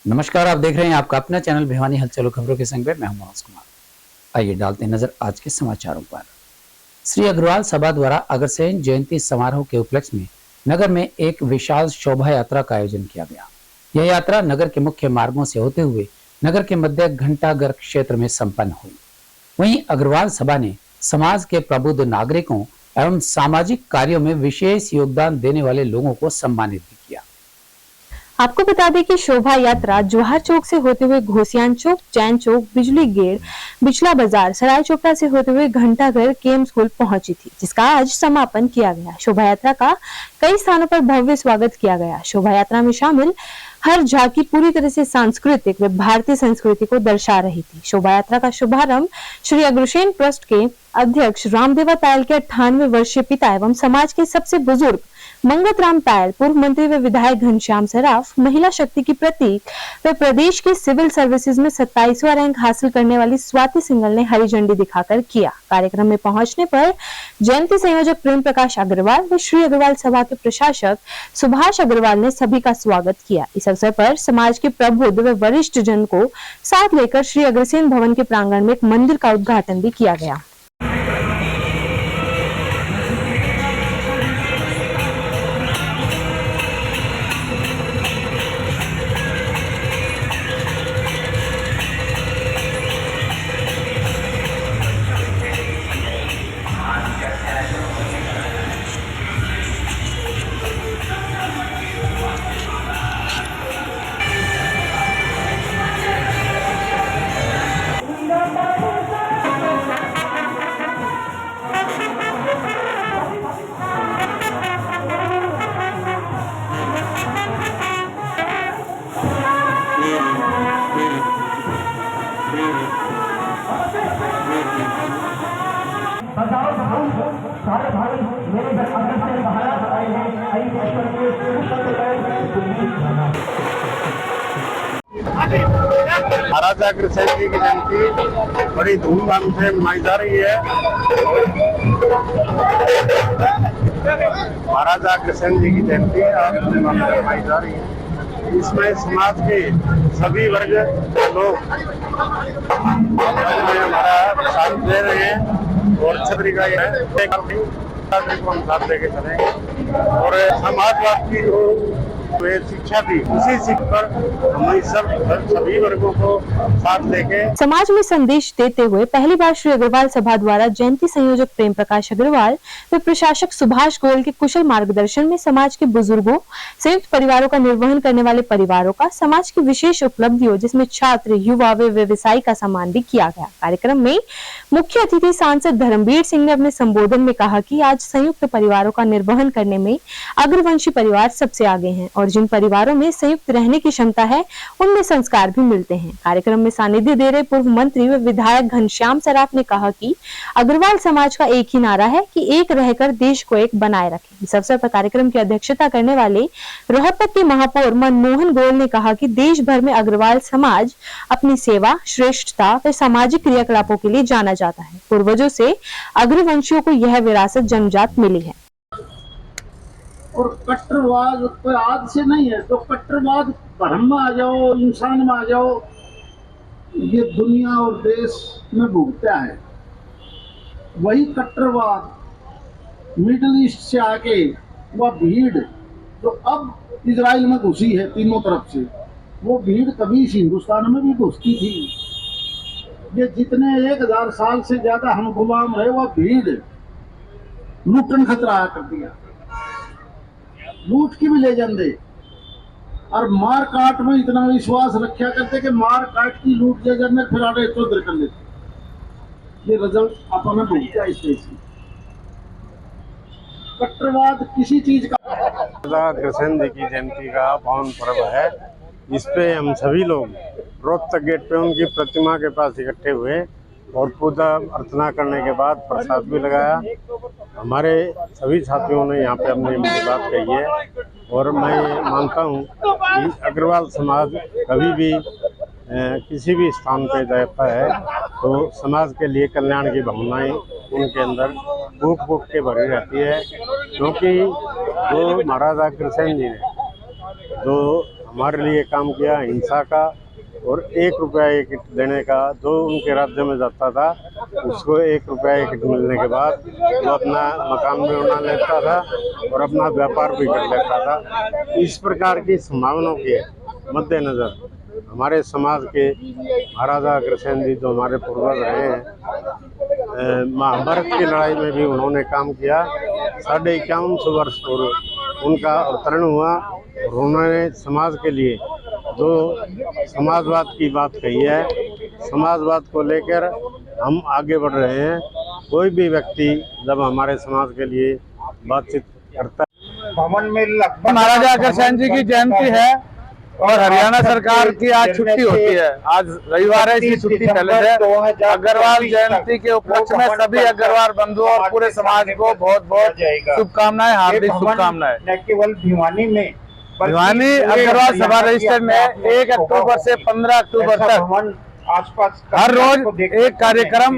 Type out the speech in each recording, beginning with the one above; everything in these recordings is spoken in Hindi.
नमस्कार, आप देख रहे हैं आपका अपना चैनल भिवानी हलचल खबरों के संग में मैं हूं मनोज कुमार। आइए डालते हैं नजर आज के समाचारों पर। श्री अग्रवाल सभा द्वारा अग्रसेन जयंती समारोह के उपलक्ष्य में नगर में एक विशाल शोभा यात्रा का आयोजन किया गया। यह यात्रा नगर के मुख्य मार्गों से होते हुए नगर के मध्य घंटाघर क्षेत्र में संपन्न हुई। वहीं अग्रवाल सभा ने समाज के प्रबुद्ध नागरिकों एवं सामाजिक कार्यों में विशेष योगदान देने वाले लोगों को सम्मानित भी किया। आपको बता दें कि शोभा यात्रा जवाहर चौक से होते हुए घोसियान चौक, जैन चौक, बिजली गेट, बिचला बाजार, सराय चोपड़ा से होते हुए घंटाघर केएम स्कूल पहुंची थी, जिसका आज समापन किया गया। शोभा यात्रा का कई स्थानों पर भव्य स्वागत किया गया। शोभा यात्रा में शामिल हर झांकी पूरी तरह से सांस्कृतिक व भारतीय संस्कृति को दर्शा रही थी। शोभा यात्रा का शुभारंभ श्री अग्रसेन ट्रस्ट के अध्यक्ष रामदेवा तायल के 98 वर्षीय पिता एवं समाज के सबसे बुजुर्ग मंगत राम तायल, पूर्व मंत्री व विधायक घनश्याम सराफ, महिला शक्ति की प्रतीक व प्रदेश के सिविल सर्विसेज में 27वां रैंक हासिल करने वाली स्वाति सिंघल ने हरी झंडी दिखाकर किया। कार्यक्रम में पहुंचने पर जयंती संयोजक प्रेम प्रकाश अग्रवाल व श्री अग्रवाल सभा के प्रशासक सुभाष अग्रवाल ने सभी का स्वागत किया। इस अवसर पर समाज के प्रबुद्ध व वरिष्ठ जन को साथ लेकर श्री अग्रसेन भवन के प्रांगण में एक मंदिर का उद्घाटन भी किया गया। सारे भाई मेरे अंदर से बाहर आए हैं। महाराजा अग्रसेन जी की जयंती बड़ी धूमधाम से मनाई जा रही है। महाराजा अग्रसेन जी की जयंती आज मनाई जा रही है। इसमें समाज के सभी वर्ग के लोग हमारा साथ दे रहे हैं और छतरी का को हम साथ लेके चलेंगे और समाजवाद की जो शिक्षा दी उसी सीख पर हम सभी वर्गों को साथ लेके समाज में संदेश देते हुए पहली बार श्री अग्रवाल सभा द्वारा जयंती संयोजक प्रेम प्रकाश अग्रवाल व प्रशासक सुभाष गोयल के कुशल मार्गदर्शन में समाज के बुजुर्गों, संयुक्त परिवारों का निर्वहन करने वाले परिवारों का, समाज की विशेष उपलब्धियों जिसमें छात्र, युवा व व्यवसायी का सम्मान भी किया गया। कार्यक्रम में मुख्य अतिथि सांसद धर्मवीर सिंह ने अपने संबोधन में कहा कि आज संयुक्त परिवारों का निर्वहन करने में अग्रवंशी परिवार सबसे आगे हैं और जिन परिवारों में संयुक्त रहने की क्षमता है उनमें संस्कार भी मिलते हैं। कार्यक्रम में सानिध्य दे रहे पूर्व मंत्री व विधायक घनश्याम सराफ ने कहा कि अग्रवाल समाज का एक ही नारा है कि एक रहकर देश को एक बनाए रखें। इस अवसर पर कार्यक्रम की अध्यक्षता करने वाले रोहतक के महापौर मनमोहन गोयल ने कहा कि देश भर में अग्रवाल समाज अपनी सेवा, श्रेष्ठता व सामाजिक क्रियाकलापों के लिए जाना जाता है। पूर्वजों से अग्रवंशियों को यह विरासत जन्मजात मिली है। और कट्टरवाद पर आज से नहीं है, तो कट्टरवाद धर्म में आ जाओ, इंसान में आ जाओ, ये दुनिया और देश में भुगता है। वही कट्टरवाद मिडिल ईस्ट से आके वह भीड़ जो अब इजराइल में घुसी है तीनों तरफ से, वो भीड़ कभी हिंदुस्तान में भी घुसती थी। ये जितने 1000 साल से ज्यादा हम गुलाम है, वह भीड़ लूटन खतरा कर दिया, लूट की भी ले जाते और मार काट में इतना विश्वास रखा करते कि मार काट की लूट ले जाने फिर आगे चौधर कर लेते। ये रिजल्ट आपने भुगता इस देश में। कट्टरवाद किसी चीज का अग्रसेन जी की जयंती का पावन पर्व है। इस पे हम सभी लोग रोहतक गेट पे उनकी प्रतिमा के पास इकट्ठे हुए और पूजा अर्चना करने के बाद प्रसाद भी लगाया। हमारे सभी साथियों ने यहाँ पे अपनी बात कही है और मैं मानता हूँ कि अग्रवाल समाज कभी भी किसी भी स्थान पे जाता है तो समाज के लिए कल्याण की भावनाएं उनके अंदर फूट फूट के भरी रहती है, क्योंकि जो महाराजा अग्रसेन जी ने जो हमारे लिए काम किया, हिंसा का, और 1 रुपया एक किट देने का। जो उनके राज्य में जाता था उसको 1 रुपया एक किट मिलने के बाद वो अपना मकान भी बना लेता था और अपना व्यापार भी कर लेता था। इस प्रकार की संभावनाओं के मद्देनजर हमारे समाज के महाराजा अग्रसेन जी, जो हमारे पूर्वज रहे हैं, महाभारत की लड़ाई में भी उन्होंने काम किया। 5150 वर्ष पूर्व उनका अवतरण हुआ और उन्होंने समाज के लिए जो समाजवाद की बात कही है, समाजवाद को लेकर हम आगे बढ़ रहे हैं। कोई भी व्यक्ति जब हमारे समाज के लिए बातचीत करता है, भवन में लगभग महाराजा अग्रसेन जी की जयंती है और हरियाणा सरकार की आज छुट्टी होती है। आज रविवार है, इसकी छुट्टी पहले है। अग्रवाल जयंती के उपलक्ष्य में सभी अग्रवाल बंधुओं और पूरे समाज को बहुत बहुत शुभकामनाएं, हार्दिक शुभकामनाएं। न केवल भिवानी में, भिवानी अग्रवाल सभा रजिस्टर में 1 अक्टूबर से 15 अक्टूबर तक आसपास हर रोज एक कार्यक्रम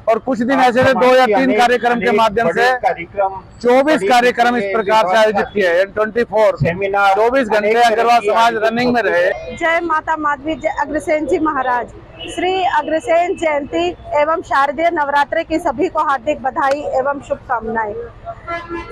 और कुछ दिन ऐसे 2 या 3 कार्यक्रम के माध्यम से 24 कार्यक्रम इस प्रकार से आयोजित किए हैं। 24 घंटे अग्रवाल समाज रनिंग में रहे। जय माता माधवी, जय अग्रसेन जी महाराज। श्री अग्रसेन जयंती एवं शारदीय नवरात्रि की सभी को हार्दिक बधाई एवं शुभकामनाएं।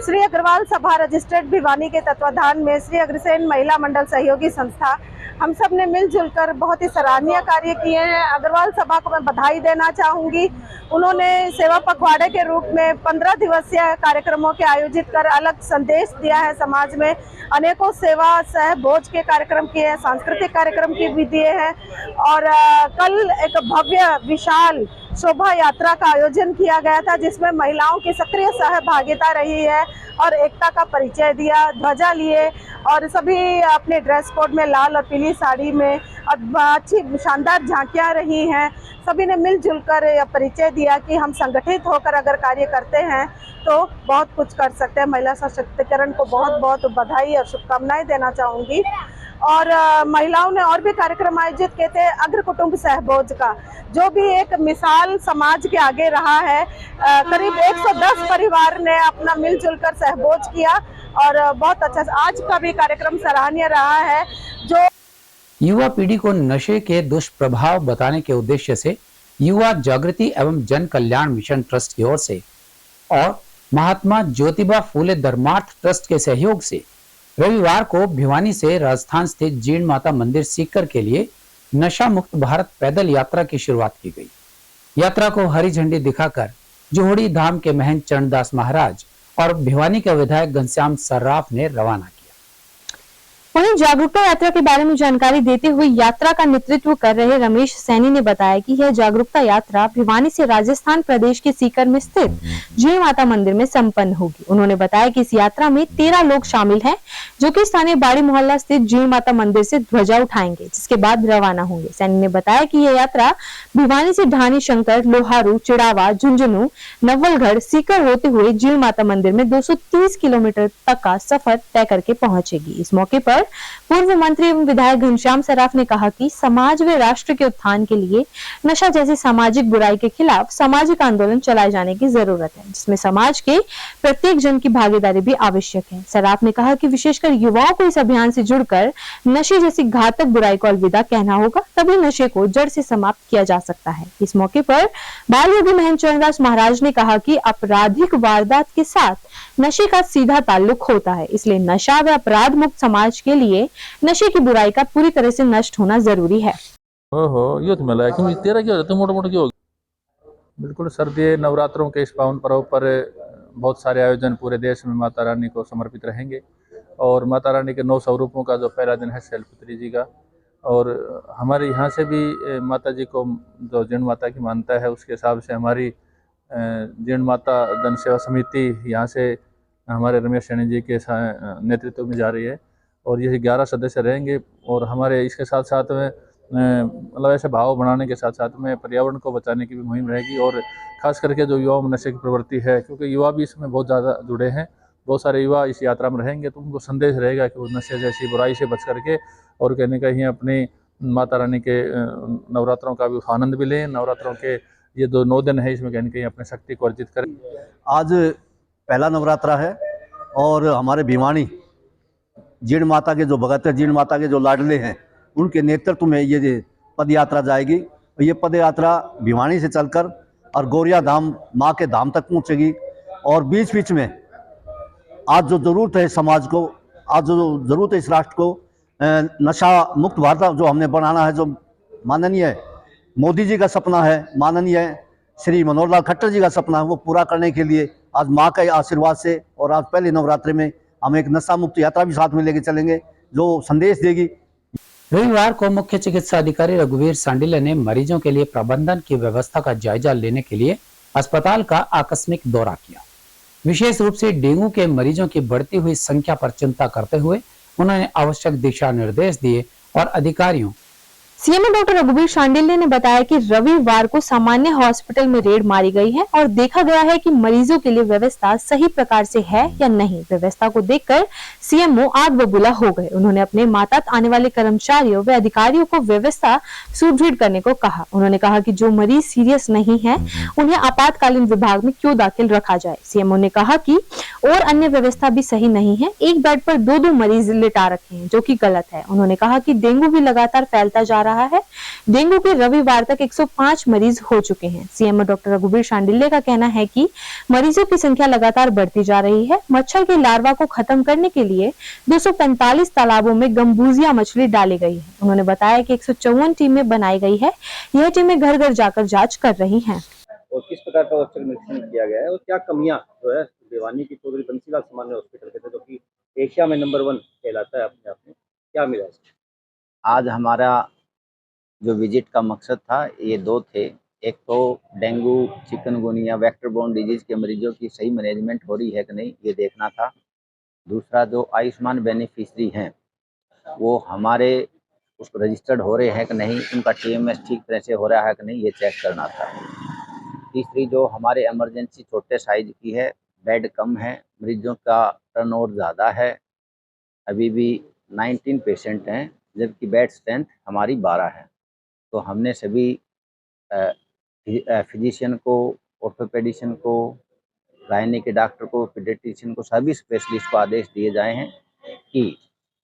श्री अग्रवाल सभा रजिस्टर्ड भिवानी के तत्वाधान में श्री अग्रसेन महिला मंडल सहयोगी संस्था हम सब ने मिलजुल कर बहुत ही सराहनीय कार्य किए हैं। अग्रवाल सभा को मैं बधाई देना चाहूँगी। उन्होंने सेवा पखवाड़े के रूप में 15 दिवसीय कार्यक्रमों के आयोजित कर अलग संदेश दिया है समाज में। अनेकों सेवा सह भोज के कार्यक्रम किए हैं, सांस्कृतिक कार्यक्रम की भी दिए हैं और कल एक भव्य विशाल शोभा यात्रा का आयोजन किया गया था जिसमें महिलाओं की सक्रिय सहभागिता रही है और एकता का परिचय दिया, ध्वजा लिए और सभी अपने ड्रेस कोड में लाल और पीली साड़ी में और अच्छी शानदार झांकियां रही हैं। सभी ने मिलजुल कर यह परिचय दिया कि हम संगठित होकर अगर कार्य करते हैं तो बहुत कुछ कर सकते हैं। महिला सशक्तिकरण को बहुत बहुत बधाई और शुभकामनाएं देना चाहूँगी। और महिलाओं ने और भी कार्यक्रम आयोजित किए थे। अग्र कुटुंब सहभोज का जो भी एक मिसाल समाज के आगे रहा है। करीब 110 परिवार ने अपना मिलजुल कर सहभोज किया और बहुत अच्छा आज का भी कार्यक्रम सराहनीय रहा है। जो युवा पीढ़ी को नशे के दुष्प्रभाव बताने के उद्देश्य से युवा जागृति एवं जन कल्याण मिशन ट्रस्ट की ओर से और महात्मा ज्योतिबा फूले धर्मार्थ ट्रस्ट के सहयोग से रविवार को भिवानी से राजस्थान स्थित जीण माता मंदिर सीकर के लिए नशा मुक्त भारत पैदल यात्रा की शुरुआत की गई। यात्रा को हरी झंडी दिखाकर जोहड़ी धाम के महंत चरणदास महाराज और भिवानी के विधायक घनश्याम सर्राफ ने रवाना किया। वहीं जागरूकता यात्रा के बारे में जानकारी देते हुए यात्रा का नेतृत्व कर रहे रमेश सैनी ने बताया कि यह जागरूकता यात्रा भिवानी से राजस्थान प्रदेश के सीकर में स्थित जीण माता मंदिर में संपन्न होगी। उन्होंने बताया कि इस यात्रा में 13 लोग शामिल हैं जो कि स्थानीय बाड़ी मोहल्ला स्थित जीण माता मंदिर से ध्वजा उठाएंगे जिसके बाद रवाना होंगे। सैनी ने बताया कि यह यात्रा भिवानी से ढानी शंकर, लोहारू, चिड़ावा, झुंझुनू, नवलगढ़, सीकर होते हुए जीण माता मंदिर में 230 किलोमीटर तक का सफर तय करके पहुंचेगी। इस मौके पर पूर्व मंत्री एवं विधायक घनश्याम सर्राफ ने कहा कि समाज व राष्ट्र के उत्थान के लिए नशा जैसी सामाजिक बुराई के खिलाफ सामाजिक आंदोलन चलाए जाने की जरूरत है जिसमें समाज के प्रत्येक जन की भागीदारी भी आवश्यक है। सर्राफ ने कहा कि विशेषकर युवाओं को इस अभियान से जुड़कर नशे जैसी घातक बुराई को अलविदा कहना होगा, तभी नशे को जड़ से समाप्त किया जा सकता है। इस मौके पर बाल योगी महंत चरणदास महाराज ने कहा कि आपराधिक वारदात के साथ नशे का सीधा ताल्लुक होता है, इसलिए नशा व अपराध मुक्त समाज के लिए नशे की बुराई का पूरी तरह से नष्ट होना जरूरी है। ओहो ये तो मिला है क्योंकि 13 क्यों होते मोटे मोटे क्यों हो गए। बिल्कुल सर्दी नवरात्रों के इस पावन पर्व पर बहुत सारे आयोजन पूरे देश में माता रानी को समर्पित रहेंगे और माता रानी के 9 स्वरूपों का जो पहला दिन है शैलपुत्री जी का, और हमारे यहाँ से भी माता जी को जो जीण माता की मानता है उसके हिसाब से हमारी जीण माता धन सेवा समिति यहाँ से हमारे रमेश सैनी जी के नेतृत्व में जा रही है और यही 11 सदस्य रहेंगे। और हमारे इसके साथ साथ में मतलब ऐसे भाव बढ़ाने के साथ साथ में पर्यावरण को बचाने की भी मुहिम रहेगी और खास करके जो युवाओं में नशे की प्रवृत्ति है, क्योंकि युवा भी इसमें बहुत ज़्यादा जुड़े हैं, बहुत सारे युवा इस यात्रा में रहेंगे तो उनको संदेश रहेगा कि वो नशे जैसी बुराई से बच करके और कहने का ही अपनी माता रानी के नवरात्रों का भी आनंद भी लें। नवरात्रों के ये जो 9 दिन है इसमें कहीं कहीं अपने शक्ति को अर्जित करें। आज पहला नवरात्रा है और हमारे भिवानी जीण माता के जो भगत है, जीण माता के जो लाडले हैं, उनके नेतृत्व में ये पद यात्रा जाएगी। ये पद यात्रा भिवानी से चलकर और गौरिया धाम माँ के धाम तक पहुँचेगी। और बीच बीच में आज जो ज़रूरत है समाज को, आज जो ज़रूरत है इस राष्ट्र को, नशा मुक्त भारत जो हमने बनाना है, जो माननीय मोदी जी का सपना है, माननीय श्री मनोहर लाल खट्टर जी का सपना है, वो पूरा करने के लिए आज माँ के आशीर्वाद से और आज पहले नवरात्रि में हम एक नशा मुक्त यात्रा भी साथ में लेके चलेंगे, जो संदेश देगी। रविवार को मुख्य चिकित्सा अधिकारी रघुवीर सांडिल्य ने मरीजों के लिए प्रबंधन की व्यवस्था का जायजा लेने के लिए अस्पताल का आकस्मिक दौरा किया। विशेष रूप से डेंगू के मरीजों की बढ़ती हुई संख्या पर चिंता करते हुए उन्होंने आवश्यक दिशा निर्देश दिए और अधिकारियों सीएमओ डॉक्टर रघुवीर शांडिल्य ने बताया कि रविवार को सामान्य हॉस्पिटल में रेड मारी गई है और देखा गया है कि मरीजों के लिए व्यवस्था सही प्रकार से है या नहीं। व्यवस्था को देखकर सीएमओ आग बबूला हो गए। उन्होंने अपने मातहत आने वाले कर्मचारियों व अधिकारियों को व्यवस्था सुदृढ़ करने को कहा। उन्होंने कहा कि जो मरीज सीरियस नहीं है उन्हें आपातकालीन विभाग में क्यों दाखिल रखा जाए। सीएमओ ने कहा कि और अन्य व्यवस्था भी सही नहीं है। एक बेड पर 2-2 मरीज लिटा रखे हैं, जो कि गलत है। उन्होंने कहा कि डेंगू भी लगातार फैलता जा रहा है। डेंगू के रविवार तक 105 मरीज हो चुके हैं। सीएमओ डॉक्टर रघुवीर शांडिल्य का कहना है कि मरीजों की संख्या लगातार बढ़ती जा रही है। मच्छर के लार्वा को खत्म करने के लिए 245 तालाबों में गंबूजिया मछली डाली गई है। उन्होंने बताया कि 154 टीमें बनाई गई है। यह टीमें घर घर जाकर जांच कर रही हैं। और किस प्रकार का औचक निरीक्षण किया गया है और क्या कमियां जो है भिवानी की चौधरी बंसीलाल सामान्य हॉस्पिटल के थे, जो कि एशिया में नंबर 1 कहलाता है अपने आप में, क्या मिला है? आज हमारा जो विजिट का मकसद था ये 2 थे। एक तो dengue, chikungunya, vector borne disease के मरीजों की सही मैनेजमेंट हो रही है कि नहीं, ये देखना था। दूसरा, जो आयुष्मान बेनिफिशरी हैं वो हमारे उस पर रजिस्टर्ड हो रहे हैं कि नहीं, उनका टीएमएस ठीक तरह से हो रहा है कि नहीं, ये चेक करना था। तीसरी, जो हमारे इमरजेंसी छोटे साइज की है, बेड कम है, मरीजों का टर्नओवर ज़्यादा है, अभी भी 19 पेशेंट हैं, जबकि बेड स्ट्रेंथ हमारी 12 है। तो हमने सभी फिजिशियन को, ऑर्थोपेडिशियन को, गायनी के डॉक्टर को, पीडियाट्रिशियन को, सभी स्पेशलिस्ट को आदेश दिए जाए हैं कि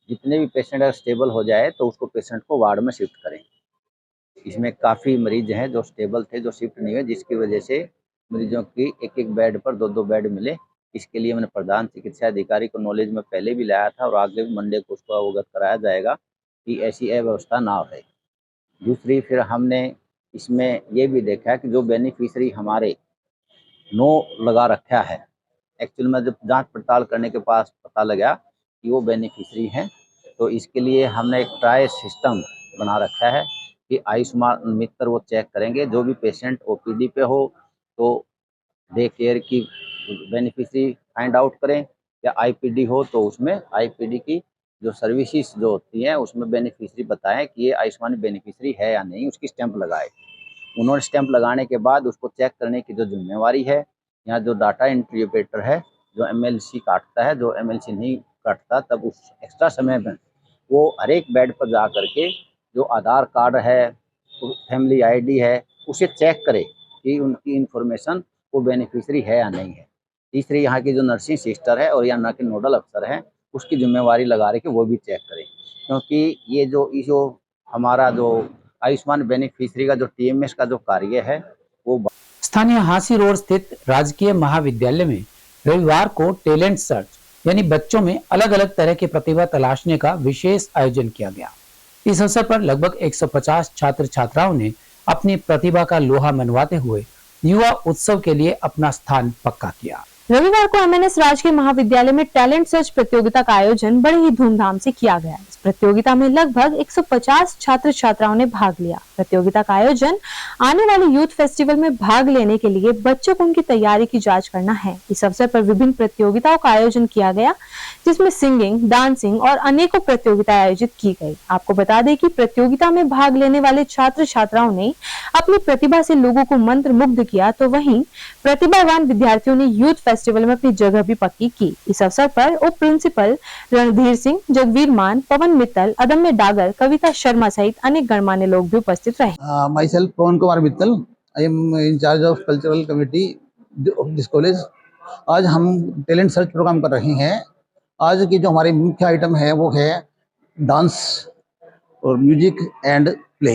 जितने भी पेशेंट अगर स्टेबल हो जाए तो उसको पेशेंट को वार्ड में शिफ्ट करें। इसमें काफ़ी मरीज हैं जो स्टेबल थे, जो शिफ्ट नहीं हुए, जिसकी वजह से मरीजों की एक बेड पर 2-2 बेड मिले। इसके लिए मैंने प्रधान चिकित्सा अधिकारी को नॉलेज में पहले भी लाया था और आगे भी मंडे को उसको अवगत कराया जाएगा कि ऐसी अव्यवस्था ना रहे। दूसरी, फिर हमने इसमें ये भी देखा कि जो बेनिफिशरी हमारे 9 लगा रखा है, एक्चुअल में जब जांच पड़ताल करने के पास पता लगा कि वो बेनिफिशरी हैं, तो इसके लिए हमने एक ट्रायल सिस्टम बना रखा है कि आयुष्मान मित्र वो चेक करेंगे। जो भी पेशेंट ओपीडी पे हो तो डे केयर की बेनिफिशरी फाइंड आउट करें, या आईपीडी हो तो उसमें आईपीडी की जो सर्विसेज जो होती हैं उसमें बेनिफिशरी बताएं कि ये आयुष्मान बेनिफिशरी है या नहीं, उसकी स्टैंप लगाए। उन्होंने स्टैंप लगाने के बाद उसको चेक करने की जो जिम्मेवारी है, यहाँ जो डाटा एंट्री ऑपरेटर है, जो एमएलसी काटता है, जो एमएलसी नहीं काटता, तब उस एक्स्ट्रा समय में वो हर एक बेड पर जा करके जो आधार कार्ड है, फैमिली आईडी है, उसे चेक करे कि उनकी इंफॉर्मेशन वो बेनिफिशरी है या नहीं है। तीसरी, यहाँ की जो नर्सिंग सिस्टर है और यहाँ के नोडल अफसर हैं, उसकी जिम्मेवारी लगा रहे कि वो भी चेक करें, क्योंकि ये जो हमारा जो आयुष्मान बेनिफिशरी का जो टीएमएस का जो कार्य है वो स्थानीय हांसी रोड स्थित राजकीय महाविद्यालय में रविवार को टैलेंट सर्च यानी बच्चों में अलग अलग तरह की प्रतिभा तलाशने का विशेष आयोजन किया गया। इस अवसर पर लगभग 150 छात्र छात्राओं ने अपनी प्रतिभा का लोहा मनवाते हुए युवा उत्सव के लिए अपना स्थान पक्का किया। रविवार को एमएनएस राजकीय महाविद्यालय में टैलेंट सर्च प्रतियोगिता का आयोजन बड़े ही धूमधाम से किया गया। इस प्रतियोगिता में लगभग 150 छात्र छात्राओं ने भाग लिया। प्रतियोगिता का आयोजन आने वाले यूथ फेस्टिवल में भाग लेने के लिए बच्चों को उनकी तैयारी की जांच करना है। इस अवसर पर विभिन्न प्रतियोगिताओं का आयोजन किया गया, जिसमें सिंगिंग, डांसिंग और अनेकों प्रतियोगिताएं आयोजित की गई। आपको बता दें कि प्रतियोगिता में भाग लेने वाले छात्र छात्राओं ने अपनी प्रतिभा से लोगों को मंत्रमुग्ध किया, तो वहीं प्रतिभावान विद्यार्थियों ने यूथ फेस्टिवल में अपनी जगह भी पक्की की। इस अवसर पर उप प्रिंसिपल रणधीर सिंह, जगवीर मान, पवन मित्तल, अदम्य डागर, कविता शर्मा सहित अनेक गणमान्य लोग भी उपस्थित रहे। My self Pawan Kumar Mittal, I am in charge of cultural committee of this college. आज हम टैलेंट सर्च प्रोग्राम कर रहे हैं आज की जो हमारी मुख्य आइटम है वो है डांस और म्यूजिक एंड प्ले।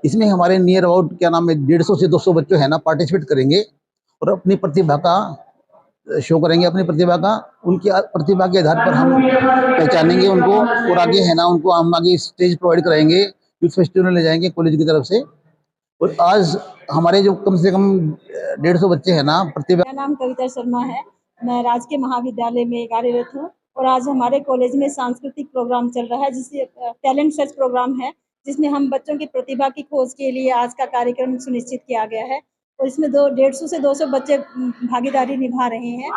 इसमें हमारे नियर अबाउट क्या नाम है 150 से 200 बच्चे हैं ना पार्टिसिपेट करेंगे और अपनी प्रतिभा का शो करेंगे। अपनी प्रतिभा का उनकी प्रतिभा के आधार पर हम पहचानेंगे उनको और आगे है ना उनको हम आगे स्टेज प्रोवाइड कराएंगे, यूथ फेस्टिवल में ले जाएंगे कॉलेज की तरफ से। और आज हमारे जो कम से कम 150 बच्चे हैं ना प्रतिभा। मेरा नाम कविता शर्मा है, मैं राजकीय महाविद्यालय में कार्यरत हूँ और आज हमारे कॉलेज में सांस्कृतिक प्रोग्राम चल रहा है जिससे टैलेंट सर्च प्रोग्राम है, जिसमें हम बच्चों की प्रतिभा की खोज के लिए आज का कार्यक्रम सुनिश्चित किया गया है और इसमें 150 से 200 बच्चे भागीदारी निभा रहे हैं।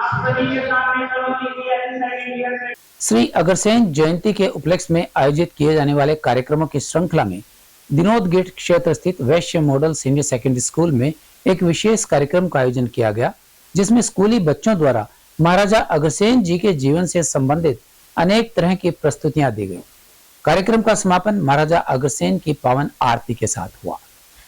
श्री अग्रसेन जयंती के उपलक्ष्य में आयोजित किए जाने वाले कार्यक्रमों की श्रृंखला में दिनोद गेट क्षेत्र स्थित वैश्य मॉडल सीनियर सेकेंडरी स्कूल में एक विशेष कार्यक्रम का आयोजन किया गया, जिसमें स्कूली बच्चों द्वारा महाराजा अग्रसेन जी के जीवन से संबंधित अनेक तरह की प्रस्तुतियां दी गई। कार्यक्रम का समापन महाराजा अग्रसेन की पावन आरती के साथ हुआ।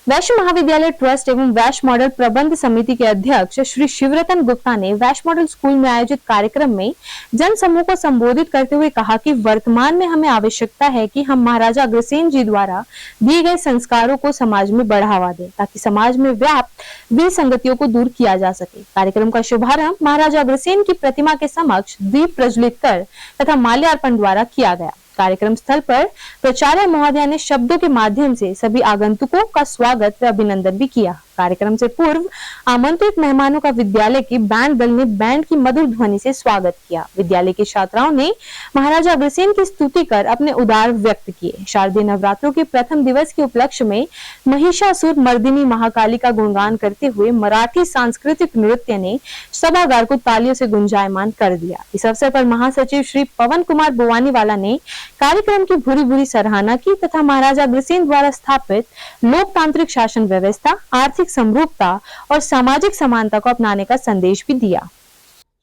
वैश्य महाविद्यालय ट्रस्ट एवं वैश्य मॉडल प्रबंध समिति के अध्यक्ष श्री शिवरतन गुप्ता ने वैश्य मॉडल स्कूल में आयोजित कार्यक्रम में जन समूह को संबोधित करते हुए कहा कि वर्तमान में हमें आवश्यकता है कि हम महाराजा अग्रसेन जी द्वारा दिए गए संस्कारों को समाज में बढ़ावा दें ताकि समाज में व्याप्त विसंगतियों को दूर किया जा सके। कार्यक्रम का शुभारंभ महाराजा अग्रसेन की प्रतिमा के समक्ष दीप प्रज्वलित कर तथा माल्यार्पण द्वारा किया गया। कार्यक्रम स्थल पर प्राचार्य महोदया ने शब्दों के माध्यम से सभी आगंतुकों का स्वागत व अभिनंदन भी किया। कार्यक्रम से पूर्व आमंत्रित मेहमानों का विद्यालय के बैंड दल ने बैंड की मधुर ध्वनि से स्वागत किया। विद्यालय की छात्राओं ने महाराजा अग्रसेन की स्तुति कर अपने उद्गार व्यक्त किए। शारदीय नवरात्रों के प्रथम दिवस के उपलक्ष्य में महिषासुर मर्दिनी महाकाली का गुणगान करते हुए मराठी सांस्कृतिक नृत्य ने सभागार को तालियों से गुंजायमान कर दिया। इस अवसर पर महासचिव श्री पवन कुमार बोवानीवाला ने कार्यक्रम की भूरी भूरी सराहना की तथा महाराजा अग्रसेन द्वारा स्थापित लोकतांत्रिक शासन व्यवस्था, आर्थिक समरूपता और सामाजिक समानता को अपनाने का संदेश भी दिया।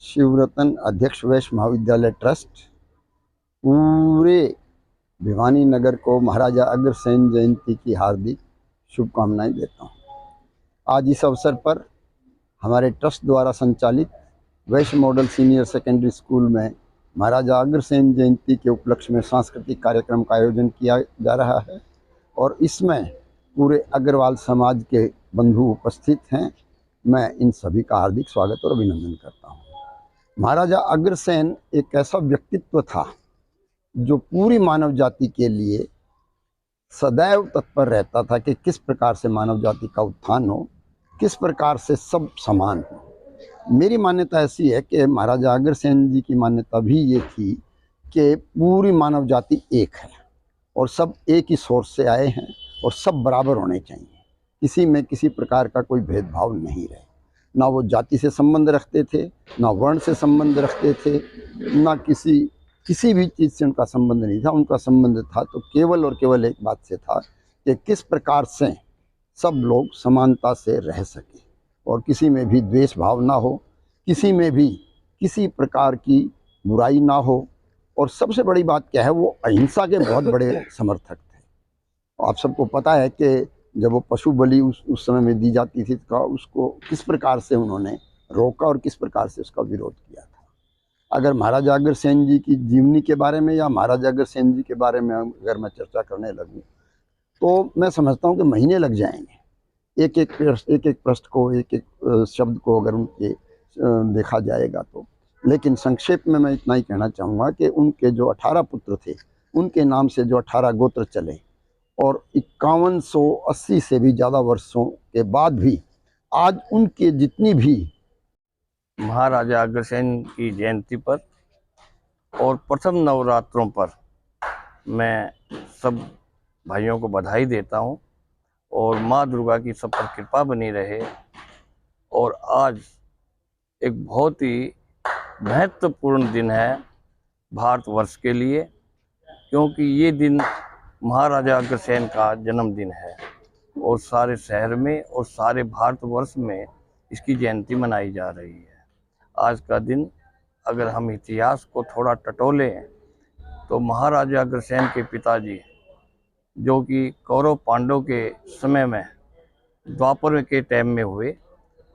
शिवरतन, अध्यक्ष वैश्य महाविद्यालय ट्रस्ट, पूरे भिवानी नगर को महाराजा अग्रसेन जयंती की हार्दिक शुभकामनाएं देता हूं। आज इस अवसर पर हमारे ट्रस्ट द्वारा संचालित वैश्य मॉडल सीनियर सेकेंडरी स्कूल में महाराजा अग्रसेन जयंती के उपलक्ष्य में सांस्कृतिक कार्यक्रम का आयोजन किया जा रहा है और इसमें पूरे अग्रवाल समाज के बंधु उपस्थित हैं। मैं इन सभी का हार्दिक स्वागत और अभिनंदन करता हूं। महाराजा अग्रसेन एक ऐसा व्यक्तित्व था जो पूरी मानव जाति के लिए सदैव तत्पर रहता था कि किस प्रकार से मानव जाति का उत्थान हो, किस प्रकार से सब समान हो। मेरी मान्यता ऐसी है कि महाराजा अग्रसेन जी की मान्यता भी ये थी कि पूरी मानव जाति एक है और सब एक ही सोर्स से आए हैं और सब बराबर होने चाहिए, किसी में किसी प्रकार का कोई भेदभाव नहीं रहे। ना वो जाति से संबंध रखते थे, ना वर्ण से संबंध रखते थे, ना किसी भी चीज़ से उनका संबंध नहीं था। उनका संबंध था तो केवल और केवल एक बात से था कि किस प्रकार से सब लोग समानता से रह सके और किसी में भी द्वेष भाव ना हो, किसी में भी किसी प्रकार की बुराई ना हो। और सबसे बड़ी बात क्या है, वो अहिंसा के बहुत बड़े समर्थक थे। आप सबको पता है कि जब वो पशु बलि उस समय में दी जाती थी तो उसको किस प्रकार से उन्होंने रोका और किस प्रकार से उसका विरोध किया था। अगर महाराजा अग्रसेन जी की जीवनी के बारे में या महाराजा अग्रसेन जी के बारे में अगर मैं चर्चा करने लगूँ तो मैं समझता हूँ कि महीने लग जाएंगे। एक एक पृष्ठ को, एक एक शब्द को अगर उनके देखा जाएगा तो। लेकिन संक्षेप में मैं इतना ही कहना चाहूँगा कि उनके जो 18 पुत्र थे, उनके नाम से जो 18 गोत्र चले और 5180 से भी ज़्यादा वर्षों के बाद भी आज उनके जितनी भी महाराजा अग्रसेन की जयंती पर और प्रथम नवरात्रों पर मैं सब भाइयों को बधाई देता हूं और माँ दुर्गा की सब पर कृपा बनी रहे। और आज एक बहुत ही महत्वपूर्ण दिन है भारतवर्ष के लिए, क्योंकि ये दिन महाराजा अग्रसेन का जन्मदिन है और सारे शहर में और सारे भारतवर्ष में इसकी जयंती मनाई जा रही है। आज का दिन अगर हम इतिहास को थोड़ा टटोलें तो महाराजा अग्रसेन के पिताजी, जो कि कौरव पांडव के समय में द्वापर के टाइम में हुए,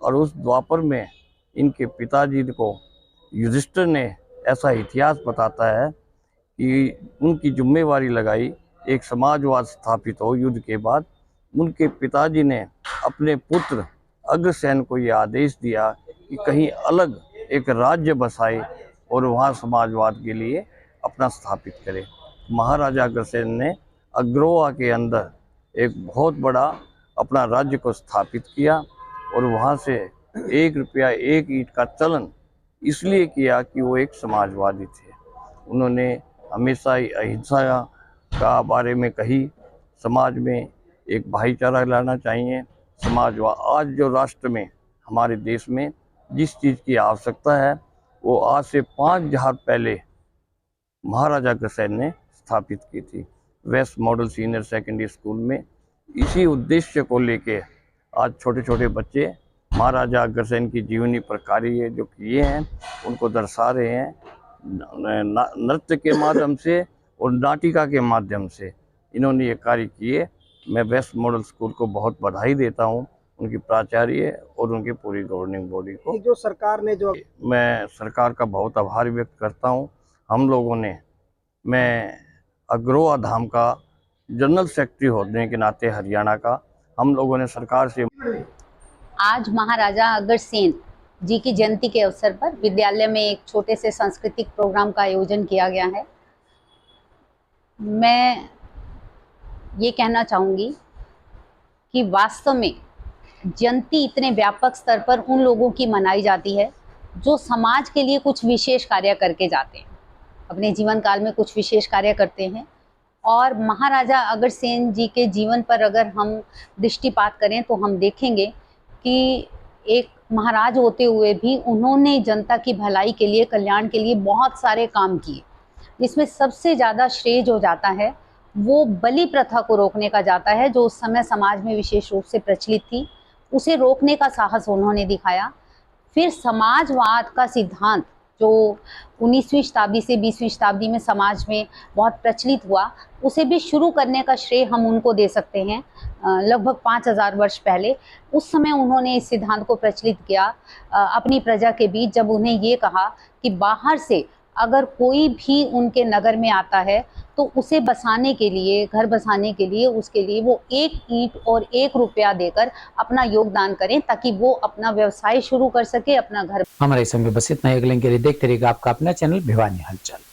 और उस द्वापर में इनके पिताजी को युधिष्ठिर ने ऐसा इतिहास बताता है कि उनकी जिम्मेवारी लगाई एक समाजवाद स्थापित हो युद्ध के बाद। उनके पिताजी ने अपने पुत्र अग्रसेन को ये आदेश दिया कि कहीं अलग एक राज्य बसाए और वहाँ समाजवाद के लिए अपना स्थापित करे। महाराजा अग्रसेन ने अग्रोहा के अंदर एक बहुत बड़ा अपना राज्य को स्थापित किया और वहाँ से 1 रुपया 1 ईंट का चलन इसलिए किया कि वो एक समाजवादी थे। उन्होंने हमेशा ही अहिंसा का बारे में कही, समाज में एक भाईचारा लाना चाहिए। समाजवाद आज जो राष्ट्र में हमारे देश में जिस चीज़ की आवश्यकता है वो आज से 5000 पहले महाराजा अग्रसेन ने स्थापित की थी। West Model Senior Secondary School में इसी उद्देश्य को लेके आज छोटे छोटे बच्चे महाराजा अग्रसेन की जीवनी पर कार्य जो किए हैं उनको दर्शा रहे हैं नृत्य के माध्यम से और नाटिका के माध्यम से इन्होंने ये कार्य किए। मैं वेस्ट मॉडल स्कूल को बहुत बधाई देता हूँ, उनकी प्राचार्य और उनकी पूरी गवर्निंग बॉडी को। जो सरकार ने जो मैं सरकार का बहुत आभार व्यक्त करता हूँ। हम लोगों ने, मैं अग्रोहा धाम का जनरल सेक्रेटरी होने के नाते हरियाणा का, हम लोगों ने सरकार से आज महाराजा अग्रसेन जी की जयंती के अवसर पर विद्यालय में एक छोटे से सांस्कृतिक प्रोग्राम का आयोजन किया गया है। मैं ये कहना चाहूँगी कि वास्तव में जयंती इतने व्यापक स्तर पर उन लोगों की मनाई जाती है जो समाज के लिए कुछ विशेष कार्य करके जाते हैं, अपने जीवन काल में कुछ विशेष कार्य करते हैं। और महाराजा अग्रसेन जी के जीवन पर अगर हम दृष्टिपात करें तो हम देखेंगे कि एक महाराज होते हुए भी उन्होंने जनता की भलाई के लिए, कल्याण के लिए बहुत सारे काम किए। जिसमें सबसे ज़्यादा श्रेय जो जाता है वो बलि प्रथा को रोकने का जाता है, जो उस समय समाज में विशेष रूप से प्रचलित थी। उसे रोकने का साहस उन्होंने दिखाया। फिर समाजवाद का सिद्धांत जो 19वीं शताब्दी से 20वीं शताब्दी में समाज में बहुत प्रचलित हुआ, उसे भी शुरू करने का श्रेय हम उनको दे सकते हैं। लगभग 5000 वर्ष पहले उस समय उन्होंने इस सिद्धांत को प्रचलित किया अपनी प्रजा के बीच, जब उन्हें ये कहा कि बाहर से अगर कोई भी उनके नगर में आता है तो उसे बसाने के लिए, घर बसाने के लिए, उसके लिए वो 1 ईंट और 1 रुपया देकर अपना योगदान करें ताकि वो अपना व्यवसाय शुरू कर सके, अपना घर। हमारे समय बस इतना ही। अगले के लिए देखते रहिएगा आपका अपना चैनल भिवानी हलचल।